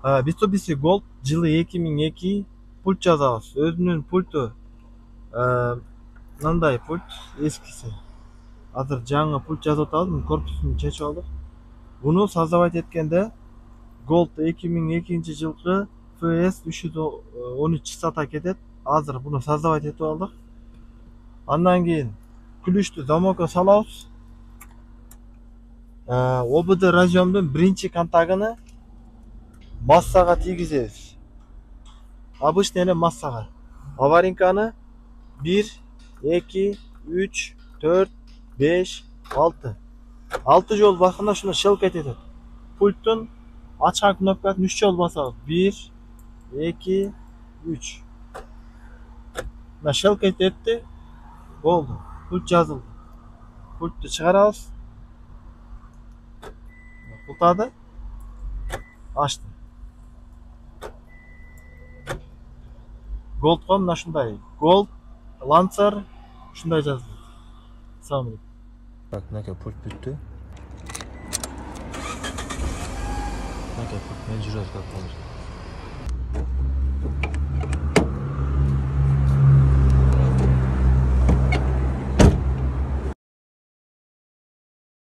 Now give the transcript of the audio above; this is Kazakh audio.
Mitsubishi Gold жылы 2002 пульт жазабыз. Өзүнүн пульту мындай пульт эскиси. Азыр жаңы пульт жазып атабыз, корпусун чечип алдык. Буну создавать эткенде Gold 2002 жылкы FS 313 сата кетет. Азыр буну создавать этип алдык. Андан кийин ключту замокко салабыз. ОБД разъемдун биринчи контагыны массага тийгизебиз. Обычный эле массага. Аваринканы 1, 2, 3, 4, 5, 6. 6 жол басканда ушуну щелкать этет. Пульттун ачкан кнопкасын 3 жол басабыз. 1, 2, 3. Мына щелкать этти. Болду. Пульт жазылды. Пультту чыгарабыз. Култады. Ачты. Gold'га мына ушундай. Gold Lancer ушундай жазылды. Assalamu alaikum. Так, мынакей пульт бүттү. Мынакей пульт мен жүрөт как болот.